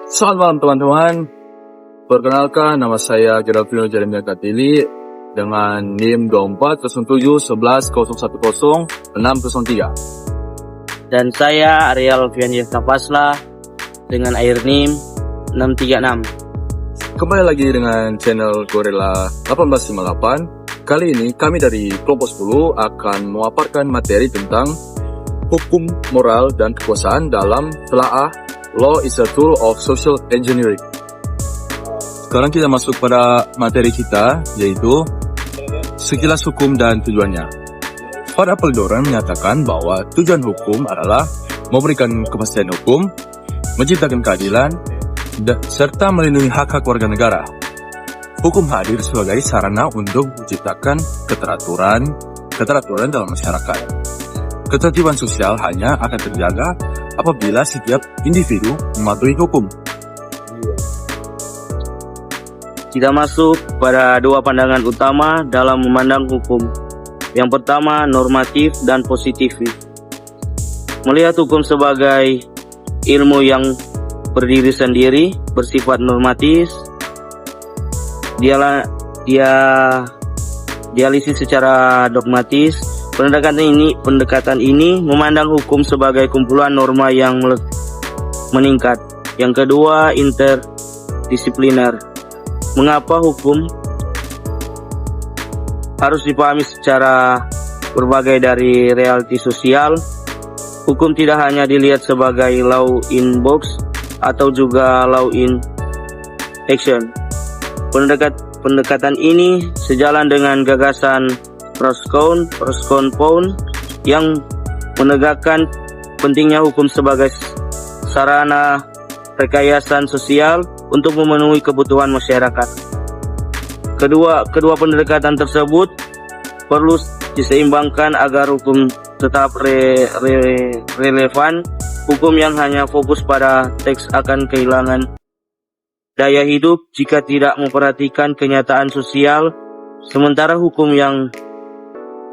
Selamat malam teman-teman. Perkenalkan, nama saya Geraldino Jeremia Katili dengan NIM 24071100100603. Dan saya Ariel Fianjes Napasla dengan air NIM 636. Kembali lagi dengan channel Gorilla 1858. Kali ini kami dari kelompok 10 akan memaparkan materi tentang hukum moral dan kekuasaan dalam telaah Law is a Tool of Social Engineering. Sekarang kita masuk pada materi kita, yaitu sekilas hukum dan tujuannya. Pada Appledore menyatakan bahwa tujuan hukum adalah memberikan kepastian hukum, menciptakan keadilan, serta melindungi hak-hak warga negara. Hukum hadir sebagai sarana untuk menciptakan keteraturan dalam masyarakat. Ketertiban sosial hanya akan terjaga apabila setiap individu mematuhi hukum. Kita masuk pada dua pandangan utama dalam memandang hukum. Yang pertama, normatif dan positif. Melihat hukum sebagai ilmu yang berdiri sendiri, bersifat normatif, dialisis secara dogmatis. Pendekatan ini memandang hukum sebagai kumpulan norma yang meningkat. Yang kedua, interdisipliner. Mengapa hukum harus dipahami secara berbagai dari realiti sosial? Hukum tidak hanya dilihat sebagai law in box atau juga law in action. Pendekatan ini sejalan dengan gagasan Roscoe-Pound yang menegakkan pentingnya hukum sebagai sarana rekayasa sosial untuk memenuhi kebutuhan masyarakat. Kedua pendekatan tersebut perlu diseimbangkan agar hukum tetap relevan. Hukum yang hanya fokus pada teks akan kehilangan daya hidup jika tidak memperhatikan kenyataan sosial, sementara hukum yang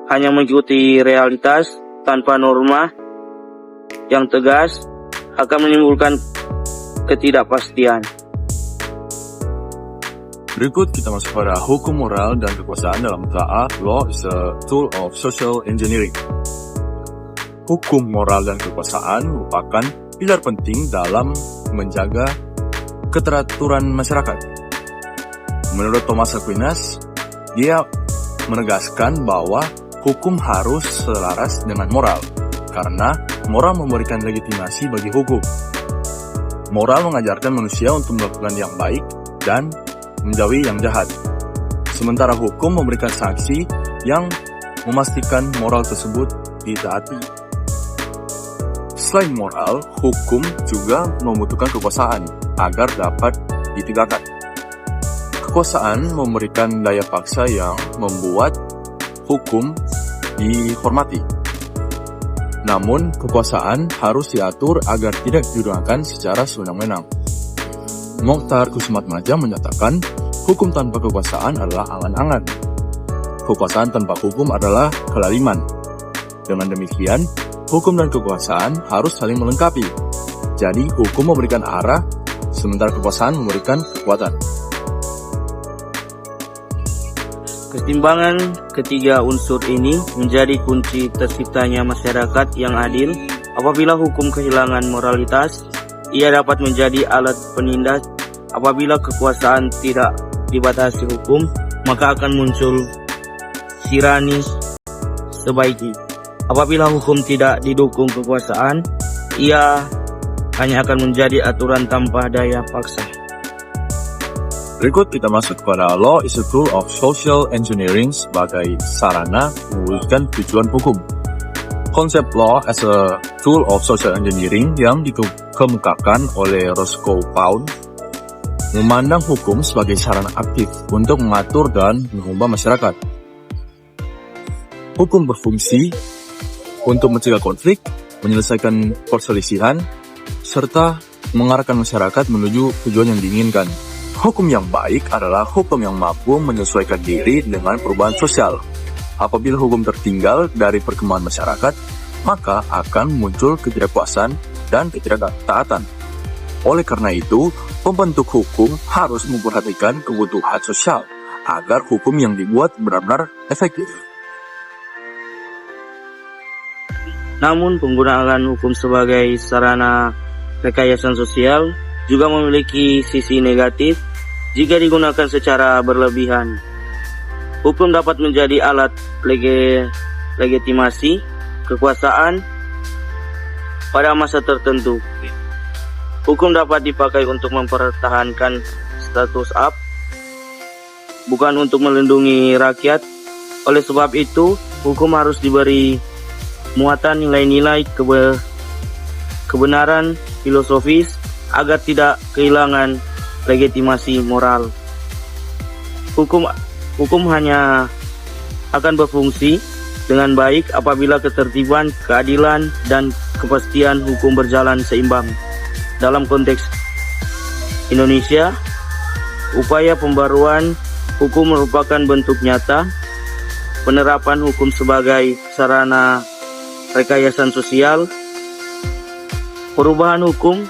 hanya mengikuti realitas tanpa norma yang tegas akan menimbulkan ketidakpastian. Berikut kita masuk pada hukum moral dan kekuasaan dalam telaah Law is a Tool of Social Engineering. Hukum moral dan kekuasaan merupakan pilar penting dalam menjaga keteraturan masyarakat. Menurut Thomas Aquinas, dia menegaskan bahwa hukum harus selaras dengan moral, karena moral memberikan legitimasi bagi hukum. Moral mengajarkan manusia untuk melakukan yang baik dan menjauhi yang jahat. Sementara hukum memberikan sanksi yang memastikan moral tersebut ditaati. Selain moral, hukum juga membutuhkan kekuasaan agar dapat ditegakkan. Kekuasaan memberikan daya paksa yang membuat hukum dihormati. Namun, kekuasaan harus diatur agar tidak digunakan secara sewenang-wenang. Mokhtar Kussumatmadja menyatakan, hukum tanpa kekuasaan adalah angan-angan. Kekuasaan tanpa hukum adalah kelaliman. Dengan demikian, hukum dan kekuasaan harus saling melengkapi. Jadi, hukum memberikan arah, sementara kekuasaan memberikan kekuatan. Keseimbangan ketiga unsur ini menjadi kunci terciptanya masyarakat yang adil. Apabila hukum kehilangan moralitas, ia dapat menjadi alat penindas. Apabila kekuasaan tidak dibatasi hukum, maka akan muncul tirani sebaiki. Apabila hukum tidak didukung kekuasaan, ia hanya akan menjadi aturan tanpa daya paksa. Berikut kita masuk kepada Law is a Tool of Social Engineering sebagai sarana mewujudkan tujuan hukum. Konsep Law as a Tool of Social Engineering yang dikemukakan oleh Roscoe-Pound memandang hukum sebagai sarana aktif untuk mengatur dan mengubah masyarakat. Hukum berfungsi untuk mencegah konflik, menyelesaikan perselisihan, serta mengarahkan masyarakat menuju tujuan yang diinginkan. Hukum yang baik adalah hukum yang mampu menyesuaikan diri dengan perubahan sosial. Apabila hukum tertinggal dari perkembangan masyarakat, maka akan muncul ketidakpuasan dan ketidaktaatan. Oleh karena itu, pembentuk hukum harus memperhatikan kebutuhan sosial agar hukum yang dibuat benar-benar efektif. Namun, penggunaan hukum sebagai sarana rekayasa sosial juga memiliki sisi negatif jika digunakan secara berlebihan. Hukum dapat menjadi alat legitimasi kekuasaan pada masa tertentu. Hukum dapat dipakai untuk mempertahankan status up, bukan untuk melindungi rakyat. Oleh sebab itu, hukum harus diberi muatan nilai-nilai kebenaran filosofis agar tidak kehilangan legitimasi moral. Hukum hanya akan berfungsi dengan baik apabila ketertiban, keadilan, dan kepastian hukum berjalan seimbang. Dalam konteks Indonesia, upaya pembaruan hukum merupakan bentuk nyata penerapan hukum sebagai sarana rekayasa sosial. Perubahan hukum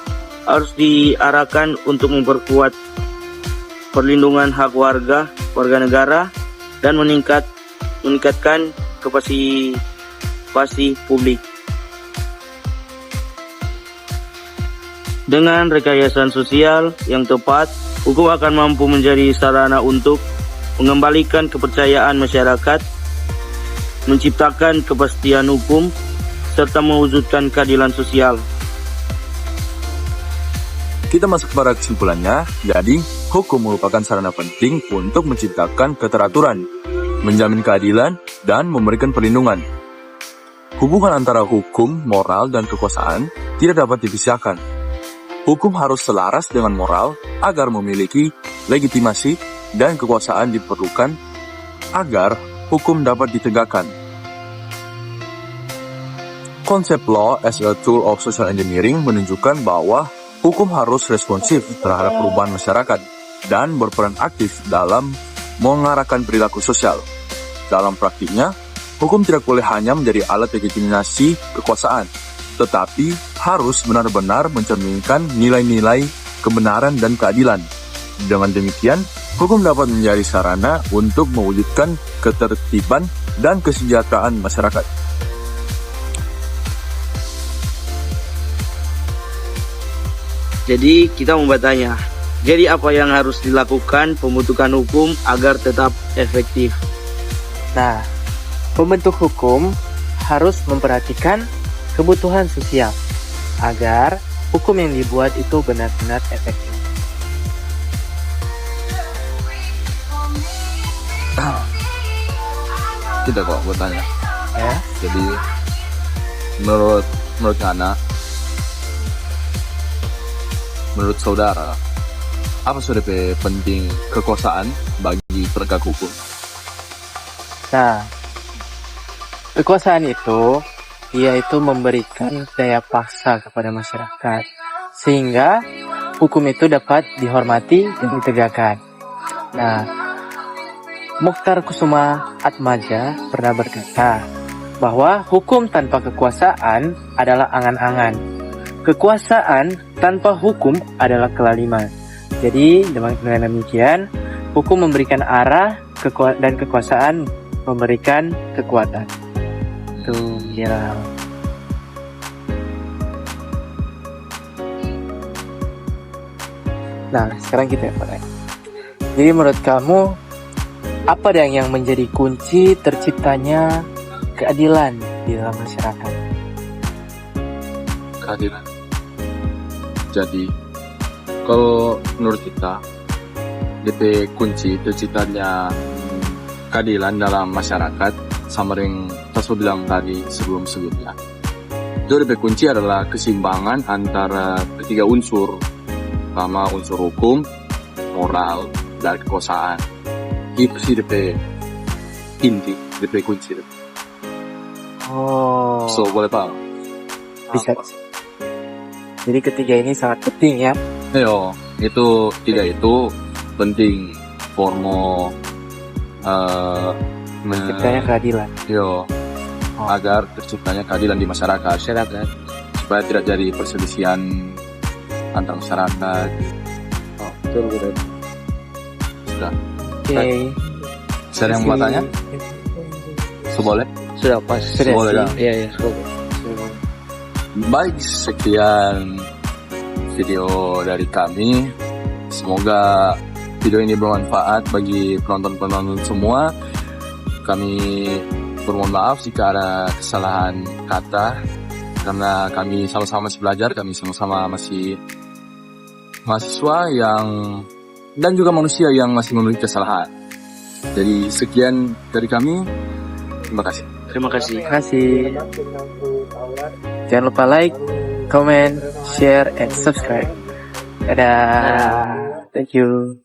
harus diarahkan untuk memperkuat perlindungan hak warga negara dan meningkatkan partisipasi publik. Dengan rekayasa sosial yang tepat, hukum akan mampu menjadi sarana untuk mengembalikan kepercayaan masyarakat, menciptakan kepastian hukum, serta mewujudkan keadilan sosial. Kita masuk pada kesimpulannya, jadi hukum merupakan sarana penting untuk menciptakan keteraturan, menjamin keadilan, dan memberikan perlindungan. Hubungan antara hukum, moral, dan kekuasaan tidak dapat dipisahkan. Hukum harus selaras dengan moral agar memiliki legitimasi dan kekuasaan diperlukan agar hukum dapat ditegakkan. Konsep law as a tool of social engineering menunjukkan bahwa hukum harus responsif terhadap perubahan masyarakat dan berperan aktif dalam mengarahkan perilaku sosial. Dalam praktiknya, hukum tidak boleh hanya menjadi alat legitimasi kekuasaan, tetapi harus benar-benar mencerminkan nilai-nilai kebenaran dan keadilan. Dengan demikian, hukum dapat menjadi sarana untuk mewujudkan ketertiban dan kesejahteraan masyarakat. Jadi kita mau bertanya, jadi apa yang harus dilakukan pembentukan hukum agar tetap efektif? Nah, pembentuk hukum harus memperhatikan kebutuhan sosial agar hukum yang dibuat itu benar-benar efektif. Tidak kok, gue tanya. Ya, Jadi, menurut Ngana, menurut saudara, apa sudah penting kekuasaan bagi penegak hukum? nah, kekuasaan itu yaitu memberikan daya paksa kepada masyarakat sehingga hukum itu dapat dihormati dan ditegakkan. Nah, Mokhtar Kusuma Atmaja pernah berkata bahwa hukum tanpa kekuasaan adalah angan-angan. Kekuasaan tanpa hukum adalah kelaliman. Jadi dengan demikian, hukum memberikan arah dan kekuasaan memberikan kekuatan. Itu ya. Nah, sekarang kita mulai. Jadi menurut kamu, apa yang menjadi kunci terciptanya keadilan di dalam masyarakat? Keadilan. Jadi, kalau menurut kita, DP kunci terciptanya keadilan dalam masyarakat sama yang Taso bilang tadi sebelum-sebelumnya. Itu DP kunci adalah keseimbangan antara ketiga unsur, pertama unsur hukum, moral, dan kekuasaan. Itu sih DP inti, DP kunci. Oh, So, boleh paham? bisa. Jadi ketiga ini sangat penting ya. Yo, itu tiga itu penting formo Terciptanya keadilan. agar terciptanya keadilan di masyarakat supaya tidak jadi perselisihan antar masyarakat. Betul, betul. Sudah. Oke. Saya yang mau tanya? Boleh? Sudah pas. Sudah Boleh, sih. Kang. Iya, iya. Baik, sekian video dari kami. Semoga video ini bermanfaat bagi penonton-penonton semua. Kami bermohon maaf jika ada kesalahan kata, karena kami sama-sama masih belajar, kami sama-sama masih mahasiswa dan juga manusia yang masih memiliki kesalahan. Jadi sekian dari kami. Terima kasih. Terima kasih. Terima kasih. Jangan lupa like, comment, share, and subscribe. Dadah. Thank you.